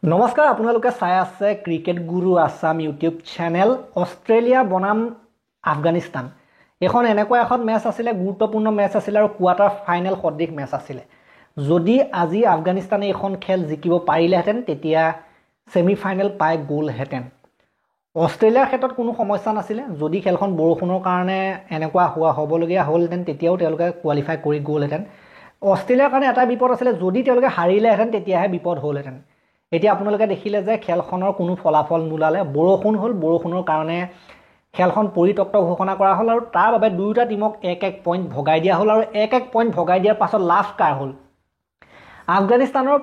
নমস্কাৰ আপোনালোকে চাই আছে ক্ৰিকেট গুৰু আছাম ইউটিউব চেনেল অষ্ট্ৰেলিয়া বনাম আফগানিস্তান এখন এনেকুৱা এখন মেচ আছিল গুৰুত্বপূৰ্ণ মেচ আছিল আৰু কোৱাৰ্টাৰ ফাইনেল সদৃশ মেচ আছিল যদি আজি আফগানিস্তানে এখন খেল জিকিব পাৰিলেহেঁতেন তেতিয়া সেমি ফাইনেল পাই গ'লহেঁতেন অষ্ট্ৰেলিয়াৰ ক্ষেত্ৰত কোনো সমস্যা নাছিল যদি খেলখন বৰষুণৰ কাৰণে এনেকুৱা হ'বলগীয়া হ'লহেঁতেন তেতিয়াও তেওঁলোকে কোৱালিফাই কৰি গ'লহেঁতেন অষ্ট্ৰেলিয়াৰ কাৰণে এটা বিপদ আছিল যদি তেওঁলোকে হাৰিলেহেঁতেন তেতিয়াহে বিপদ হ'লহেঁতেন এতিয়া আপোনালোকে দেখিলে যে খেলখনৰ কোনো ফলাফল নোলালে বৰষুণ হ'ল বৰষুণৰ কাৰণে খেলখন পৰিত্যক্ত ঘোষণা কৰা হ'ল আৰু তাৰ বাবে দুয়োটা টিমক এক এক পইণ্ট ভগাই দিয়া হ'ল আৰু এক এক পইণ্ট ভগাই দিয়াৰ পাছত লাষ্ট কাৰ হ'ল আফগানিস্তানৰ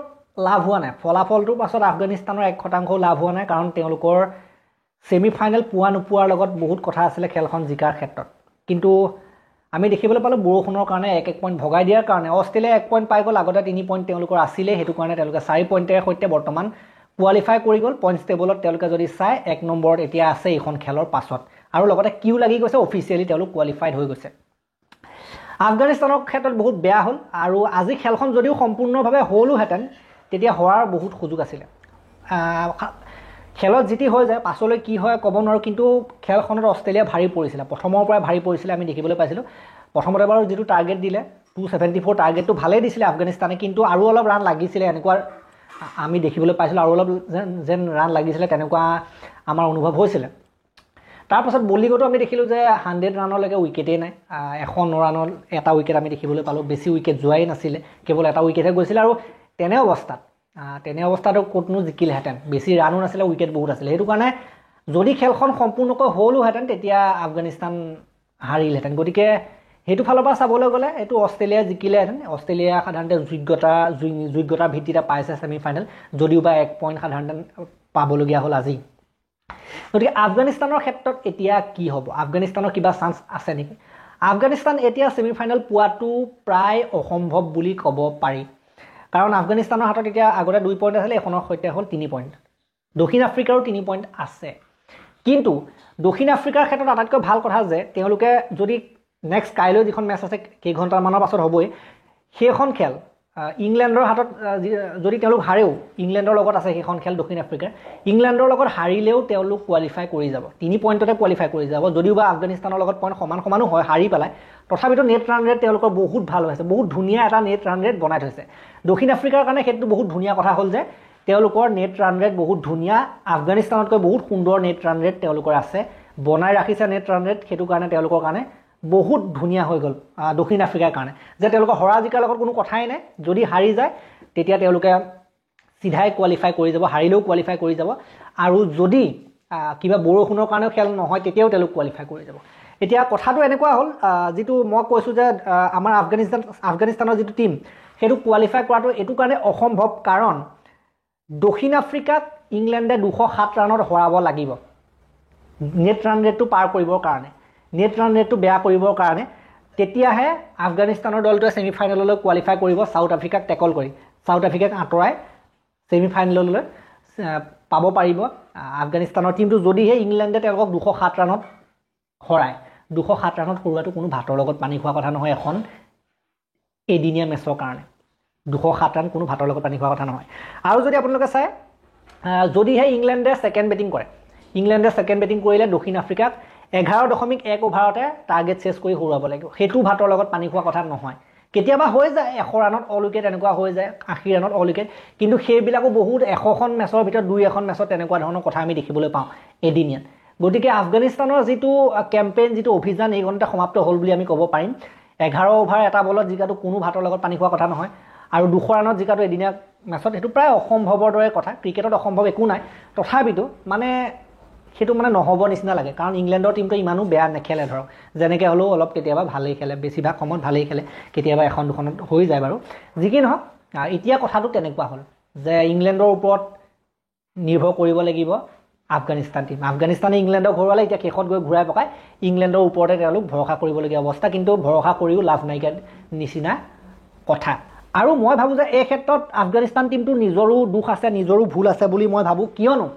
লাভ হোৱা নাই ফলাফলটোৰ পাছত আফগানিস্তানৰ 1% লাভ হোৱা নাই কাৰণ তেওঁলোকৰ সেমি ফাইনেল পোৱা নোপোৱাৰ লগত বহুত কথা আছিল খেলখন জিকাৰ ক্ষেত্ৰত কিন্তু আমি দেখিবলৈ পালোঁ বৰষুণৰ কাৰণে এক এক পইণ্ট ভগাই দিয়াৰ কাৰণে অষ্ট্ৰেলিয়া 1 পইণ্ট পাই গ'ল আগতে 3 পইণ্ট তেওঁলোকৰ আছিলে হেতু কাৰণে তেওঁলোকে 4 পইণ্টেৰ সৈতে বৰ্তমান কোৱালিফাই কৰি গ'ল পইণ্টছ টেবলত তেওঁলোকে যদি চাই 1 নম্বৰত এতিয়া আছে এইখন খেলৰ পাছত আৰু লগতে কিউ লাগি গৈছে অফিচিয়েলি তেওঁলোক কোৱালিফাইড হৈ গৈছে আফগানিস্তানৰ ক্ষেত্ৰত বহুত বেয়া হ'ল আৰু আজি খেলখন যদিও সম্পূৰ্ণভাৱে হ'লহেঁতেন তেতিয়া হোৱাৰ বহুত সুযোগ আছিলে খেলত জিতি হৈ যায় পাছলৈ কি হয় ক'ব নোৱাৰোঁ কিন্তু খেলখনত অষ্ট্ৰেলিয়া ভাৰী পৰিছিলে প্ৰথমৰ পৰাই ভাৰী পৰিছিলে আমি দেখিবলৈ পাইছিলোঁ প্ৰথমতে বাৰু যিটো টাৰ্গেট দিলে 274 টাৰ্গেটটো ভালেই দিছিলে আফগানিস্তানে কিন্তু আৰু অলপ ৰান লাগিছিলে এনেকুৱা আমি দেখিবলৈ পাইছিলোঁ আৰু অলপ যেন ৰান লাগিছিলে তেনেকুৱা আমাৰ অনুভৱ হৈছিলে তাৰপাছত বলিঙতো আমি দেখিলোঁ যে 100 ৰানলৈকে উইকেটেই নাই 100 ৰানত এটা উইকেট আমি দেখিবলৈ পালোঁ বেছি উইকেট যোৱাই নাছিলে কেৱল এটা উইকেটহে গৈছিলে আৰু তেনে অৱস্থাতো ক'তনো জিকিলহেঁতেন বেছি ৰানো নাছিলে উইকেট বহুত আছিলে সেইটো কাৰণে যদি খেলখন সম্পূৰ্ণকৈ হ'লহেঁতেন তেতিয়া আফগানিস্তান হাৰিলহেঁতেন গতিকে সেইটো ফালৰ পৰা চাবলৈ গ'লে এইটো অষ্ট্ৰেলিয়া জিকিলেহেঁতেন অষ্ট্ৰেলিয়া সাধাৰণতে যোগ্যতাৰ ভিত্তিতে পাইছে ছেমি ফাইনেল যদিও বা 1 পইণ্ট সাধাৰণতে পাবলগীয়া হ'ল আজি গতিকে আফগানিস্তানৰ ক্ষেত্ৰত এতিয়া কি হ'ব আফগানিস্তানৰ কিবা চান্স আছে নেকি আফগানিস্তান এতিয়া ছেমি ফাইনেল পোৱাটো প্ৰায় অসম্ভৱ বুলি ক'ব পাৰি কাৰণ আফগানিস্তানৰ হাতত এতিয়া আগতে 2 পইণ্ট আছিল এখনৰ সৈতে হ'ল 3 পইণ্ট দক্ষিণ আফ্ৰিকাৰো 3 পইণ্ট আছে কিন্তু দক্ষিণ আফ্ৰিকাৰ ক্ষেত্ৰত আটাইতকৈ ভাল কথা যে তেওঁলোকে যদি নেক্সট কাইলৈ যিখন মেচ আছে কেইঘণ্টামানৰ পাছত হ'বই সেইখন খেল ইংলেণ্ডৰ হাতত যদি তেওঁলোক হাৰেও ইংলেণ্ডৰ লগত আছে সেইখন খেল দক্ষিণ আফ্ৰিকাৰ ইংলেণ্ডৰ লগত হাৰিলেও তেওঁলোক কোৱালিফাই কৰি যাব 3 পইণ্টতে কোৱালিফাই কৰি যাব যদিও বা আফগানিস্তানৰ লগত পইণ্ট সমানো হয় হাৰি পেলাই তথাপিতো নেট ৰান ৰেট তেওঁলোকৰ বহুত ভাল হৈছে বহুত ধুনীয়া এটা নেট ৰান ৰেট বনাই থৈছে দক্ষিণ আফ্ৰিকাৰ কাৰণে সেইটো বহুত ধুনীয়া কথা হ'ল যে তেওঁলোকৰ নেট ৰান ৰেট বহুত ধুনীয়া আফগানিস্তানতকৈ বহুত সুন্দৰ নেট ৰান ৰেট তেওঁলোকৰ আছে বনাই ৰাখিছে নেট ৰান ৰেট সেইটো কাৰণে তেওঁলোকৰ কাৰণে বহুত ধুনীয়া হৈ গ'ল দক্ষিণ আফ্ৰিকাৰ কাৰণে যে তেওঁলোকৰ হৰা জিকাৰ লগত কোনো কথাই নাই যদি হাৰি যায় তেতিয়া তেওঁলোকে সিধাই কোৱালিফাই কৰি যাব হাৰিলেও কোৱালিফাই কৰি যাব আৰু যদি কিবা বৰষুণৰ কাৰণেও খেল নহয় তেতিয়াও তেওঁলোক কোৱালিফাই কৰি যাব এতিয়া কথাটো এনেকুৱা হ'ল যিটো মই কৈছোঁ যে আমাৰ আফগানিস্তানৰ যিটো টিম সেইটো কোৱালিফাই কৰাটো এইটো কাৰণে অসম্ভৱ কাৰণ দক্ষিণ আফ্ৰিকাক ইংলেণ্ডে 207 ৰানত হৰাব লাগিব নেট ৰান ৰেটটো পাৰ কৰিবৰ কাৰণে নেট ৰান ৰেটটো বেয়া কৰিবৰ কাৰণে তেতিয়াহে আফগানিস্তানৰ দলটোৱে ছেমি ফাইনেললৈ কোৱালিফাই কৰিব সাউথ আফ্ৰিকাক টেকল কৰি সাউথ আফ্ৰিকাক আঁতৰাই ছেমি ফাইনেললৈ পাব পাৰিব আফগানিস্তানৰ টিমটো যদিহে ইংলেণ্ডে তেওঁলোকক 207 ৰানত হৰায় 207 ৰানত হৰুৱাটো কোনো ভাতৰ লগত পানী খোৱা কথা নহয় এখন এদিনীয়া মেচৰ কাৰণে 207 ৰান কোনো ভাতৰ লগত পানী খোৱা কথা নহয় আৰু যদি আপোনালোকে চাই যদিহে ইংলেণ্ডে ছেকেণ্ড বেটিং কৰে ইংলেণ্ডে ছেকেণ্ড বেটিং কৰিলে দক্ষিণ আফ্ৰিকাক 11.1 অভাৰতে টাৰ্গেট চেছ কৰি হৰুৱাব লাগিব সেইটো ভাতৰ লগত পানী খোৱা কথা নহয় কেতিয়াবা হৈ যায় 100 ৰানত অল উইকেট এনেকুৱা হৈ যায় 80 ৰানত অল উইকেট কিন্তু সেইবিলাকো বহুত 100খন মেচৰ ভিতৰত 2-এখন মেচত তেনেকুৱা ধৰণৰ কথা আমি দেখিবলৈ পাওঁ এদিনীয়াত গতিকে আফগানিস্তানৰ যিটো কেম্পেইন যিটো অভিযান এই ঘণ্টা সমাপ্ত হ'ল বুলি আমি ক'ব পাৰিম 11 অভাৰ এটা বলত জিকাটো কোনো ভাতৰ লগত পানী খোৱা কথা নহয় আৰু 200 ৰানত জিকাটো এদিনীয়া মেচত সেইটো প্ৰায় অসম্ভৱৰ দৰে কথা ক্ৰিকেটত অসম্ভৱ একো নাই তথাপিতো মানে সেইটো মানে নহ'ব নিচিনা লাগে কাৰণ ইংলেণ্ডৰ টিমটো ইমানো বেয়া নেখেলে ধৰক যেনেকৈ হ'লেও অলপ কেতিয়াবা ভালেই খেলে বেছিভাগ সময়ত ভালেই খেলে কেতিয়াবা এখন দুখনত হৈ যায় বাৰু যি কি নহওক এতিয়া কথাটো তেনেকুৱা হ'ল যে ইংলেণ্ডৰ ওপৰত নিৰ্ভৰ কৰিব লাগিব আফগানিস্তানে ইংলেণ্ডক ঘূৰালে এতিয়া শেষত গৈ ঘূৰাই পকাই ইংলেণ্ডৰ ওপৰতে তেওঁলোক ভৰসা কৰিবলগীয়া অৱস্থা কিন্তু ভৰসা কৰিও লাভ নাইকিয়া নিচিনা কথা আৰু মই ভাবোঁ যে এই ক্ষেত্ৰত আফগানিস্তান টিমটো নিজৰো দুখ আছে নিজৰো ভুল আছে বুলি মই ভাবোঁ কিয়নো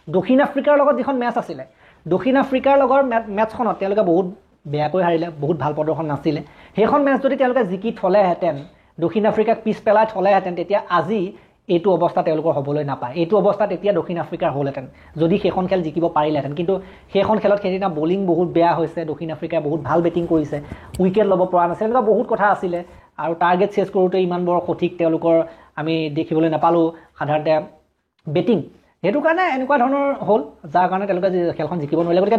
দক্ষিণ আফ্ৰিকাৰ লগত যিখন মেচ আছিলে দক্ষিণ আফ্ৰিকাৰ লগত মেচখনত তেওঁলোকে বহুত বেয়াকৈ হাৰিলে বহুত ভাল প্ৰদৰ্শন নাছিলে সেইখন মেচ যদি তেওঁলোকে জিকি থ'লেহেঁতেন দক্ষিণ আফ্ৰিকাক পিছ পেলাই থ'লেহেঁতেন তেতিয়া আজি এইটো অৱস্থা তেওঁলোকৰ হ'বলৈ নাপায় এইটো অৱস্থাত এতিয়া দক্ষিণ আফ্ৰিকাৰ হ'লহেঁতেন যদি সেইখন খেল জিকিব পাৰিলেহেঁতেন কিন্তু সেইখন খেলত সেইদিনা বলিং বহুত বেয়া হৈছে দক্ষিণ আফ্ৰিকাই বহুত ভাল বেটিং কৰিছে উইকেট ল'ব পৰা নাছিল এনেকুৱা বহুত কথা আছিলে আৰু টাৰ্গেট চেছ কৰোঁতে ইমান বৰ সঠিক তেওঁলোকৰ আমি দেখিবলৈ নাপালোঁ সাধাৰণতে বেটিং সেইটো কাৰণে এনেকুৱা ধৰণৰ হ'ল যাৰ কাৰণে তেওঁলোকে খেলখন জিকিব নোৱাৰিলে গতিকে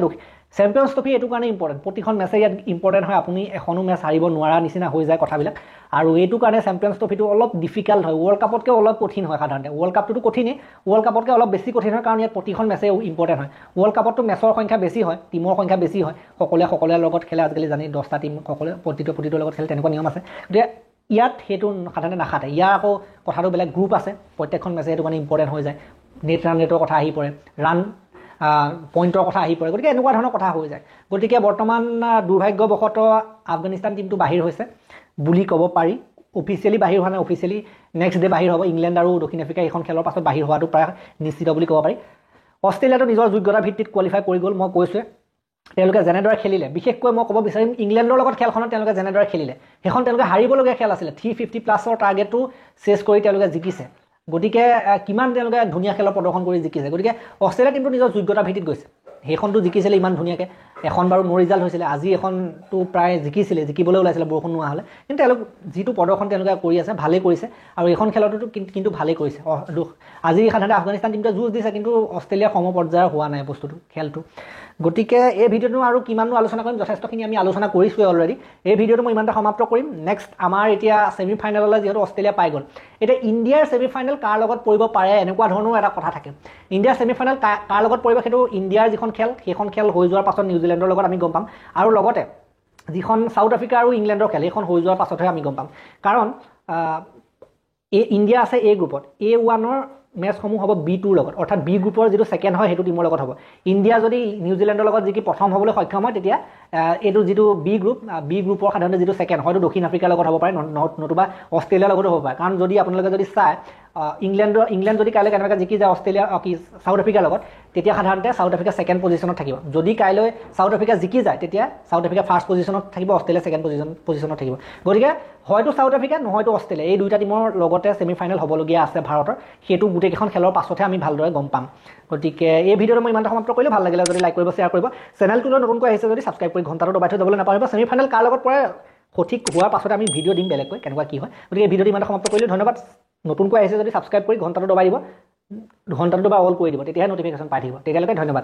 চেম্পিয়ন্স ট্ৰফি এইটো কাৰণে ইম্পৰ্টেণ্ট প্ৰতিখন মেচে ইয়াত ইম্পৰ্টেণ্ট হয় আপুনি এখনো মেচ হাৰিব নোৱাৰা নিচিনা হৈ যায় কথাবিলাক আৰু এইটো কাৰণে চেম্পিয়ন্স ট্ৰফিটো অলপ ডিফিকাল্ট হয় ৱৰ্ল্ড কাপতকৈ অলপ কঠিন হয় সাধাৰণতে ৱৰ্ল্ড কাপটোতো কঠিনেই ৱৰ্ল্ড কাপতকৈ অলপ বেছি কঠিন হয় কাৰণ ইয়াত প্ৰতিখন মেচে ইম্পৰ্টেণ্ট হয় ৱৰ্ল্ড কাপততো মেচৰ সংখ্যা বেছি হয় টীমৰ সংখ্যা বেছি হয় সকলোৰে লগত খেলে আজিকালি জানি 10টা টীম সকলোৱে প্ৰতিটোৰ লগত খেলে তেনেকুৱা নিয়ম আছে গতিকে ইয়াত সেইটো সাধাৰণতে নাখাতে ইয়াৰ আকৌ কথাটো বেলেগ গ্ৰুপ আছে প্ৰত্যেকখন মেচে সেইটো কাৰণে ইম্পৰ্টেণ্ট হৈ যায় নেটৰ কথা আহি পৰে ৰান পইণ্টৰ কথা আহি পৰে গতিকে এনেকুৱা ধৰণৰ কথা হৈ যায় গতিকে বৰ্তমান দুৰ্ভাগ্যবশতঃ আফগানিস্তান টীমটো বাহিৰ হৈছে বুলি ক'ব পাৰি অফিচিয়েলি বাহিৰ হোৱা নাই অফিচিয়েলি নেক্সট ডে বাহিৰ হ'ব ইংলেণ্ড আৰু দক্ষিণ আফ্ৰিকা এইখন খেলৰ পাছত বাহিৰ হোৱাটো প্ৰায় নিশ্চিত বুলি ক'ব পাৰি অষ্ট্ৰেলিয়াটো নিজৰ যোগ্যতাৰ ভিত্তিত কোৱালিফাই কৰি গ'ল মই কৈছোৱে তেওঁলোকে যেনেদৰে খেলিলে বিশেষকৈ মই ক'ব বিচাৰিম ইংলেণ্ডৰ লগত খেলখনত তেওঁলোকে যেনেদৰে খেলিলে সেইখন তেওঁলোকে হাৰিবলগীয়া খেল আছিলে 350+ টাৰ্গেটটো চেছ কৰি তেওঁলোকে জিকিছে গতিকে কিমান তেওঁলোকে ধুনীয়া খেলৰ প্ৰদৰ্শন কৰি জিকিছে গতিকে অষ্ট্ৰেলিয়া টীমটো নিজৰ যোগ্যতাৰ ভিত্তিত গৈছে সেইখনটো জিকিছিলে ইমান ধুনীয়াকৈ এখন বাৰু নো ৰিজাল্ট হৈছিলে আজি এখনটো প্ৰায় জিকিবলৈ ওলাইছিলে বৰষুণ নোহোৱা হ'লে কিন্তু তেওঁলোক যিটো প্ৰদৰ্শন তেওঁলোকে কৰি আছে ভালেই কৰিছে আৰু এইখন খেলতো কিন্তু ভালেই কৰিছে আজি সাধাৰণতে আফগানিস্তান টীমটোৱে যুঁজ দিছে কিন্তু অষ্ট্ৰেলিয়াৰ সমপৰ্যায়ৰ হোৱা নাই বস্তুটো খেলটো গতিকে এই ভিডিঅ'টো আৰু কিমানো আলোচনা কৰিম যথেষ্টখিনি আমি আলোচনা কৰিছোঁৱে অলৰেডি এই ভিডিঅ'টো মই ইমানটা সমাপ্ত কৰিম নেক্সট আমাৰ এতিয়া ছেমিফাইনেললৈ যিহেতু অষ্ট্ৰেলিয়া পাই গ'ল এতিয়া ইণ্ডিয়াৰ ছেমিফাইনেল কাৰ লগত পৰিব পাৰে এনেকুৱা ধৰণৰ এটা কথা থাকে ইণ্ডিয়াৰ ছেমিফাইনেল কাৰ লগত পৰিব সেইটো ইণ্ডিয়াৰ যিখন খেল সেইখন খেল হৈ যোৱাৰ পাছত নিউজিলেণ্ডৰ লগত আমি গম পাম আৰু লগতে যিখন সাউথ আফ্ৰিকা আৰু ইংলেণ্ডৰ খেল সেইখন হৈ যোৱাৰ পাছতহে আমি গম পাম কাৰণ ইণ্ডিয়া আছে এ গ্ৰুপত A1ৰ মেচসমূহ হ'ব B2ৰ লগত অৰ্থাৎ বি গ্ৰুপৰ যিটো ছেকেণ্ড হয় সেইটো টীমৰ লগত হ'ব ইণ্ডিয়া যদি নিউজিলেণ্ডৰ লগত যিকি প্ৰথম হ'বলৈ সক্ষম হয় তেতিয়া এইটো যিটো বি গ্ৰুপৰ সাধাৰণতে যিটো ছেকেণ্ড হয়তো দক্ষিণ আফ্ৰিকাৰ লগত হ'ব পাৰে নতুবা অষ্ট্ৰেলিয়াৰ লগতো হ'ব পাৰে কাৰণ যদি আপোনালোকে যদি চায় ইংলেণ্ড যদি কাইলৈ কেনেবাকৈ জিকি যায় অষ্ট্ৰেলিয়া সাউথ আফ্ৰিকাৰ লগত তেতিয়া সাধাৰণতে সাউথ আফ্ৰিকা ছেকেণ্ড পজিশ্যনত থাকিব যদি কাইলৈ সাউথ আফ্ৰিকা জিকি যায় তেতিয়া সাউথ আফ্ৰিকা ফাৰ্ষ্ট পজিশ্যনত থাকিব অষ্ট্ৰেলিয়া ছেকেণ্ড পজিশ্যনত থাকিব গতিকে হয়তো সাউথ আফ্ৰিকা নহয়তো অষ্ট্ৰেলিয়া এই দুইটা টীমৰ লগতে ছেমিফাইনেল হ'বলগীয়া আছে ভাৰতৰ সেইটো গোটেইকেইখন খেলৰ পাছতহে আমি ভালদৰে গম পাম গতিকে এই ভিডিঅ'টো মই ইমানটা সমাপ্ত কৰিলোঁ ভাল লাগিলে যদি লাইক কৰিব শ্বেয়াৰ কৰিব চেনেলটোলৈ নতুনকৈ আহিছে যদি ছাবস্ক্ৰাইব কৰি ঘণ্টাটো দবাই থৈ যাবলৈ নাপাহৰিব ছেমিফাইনেল কাৰ লগত পৰে সঠিক হোৱাৰ পাছতে আমি ভিডিঅ' দিম বেলেগকৈ কেনেকুৱা কি হয় গতিকে এই ভিডিঅ'টো ইমানটা সমাপ্ত কৰিলোঁ ধন্যবাদ নতুনকৈ আহিছে যদি ছাবস্ক্ৰাইব কৰি ঘণ্টাটো দবাই দিব ঘণ্টাটো বা অল কৰি দিব তেতিয়াহে নটিফিকেশ্যন পাই থাকিব তেতিয়ালৈকে ধন্যবাদ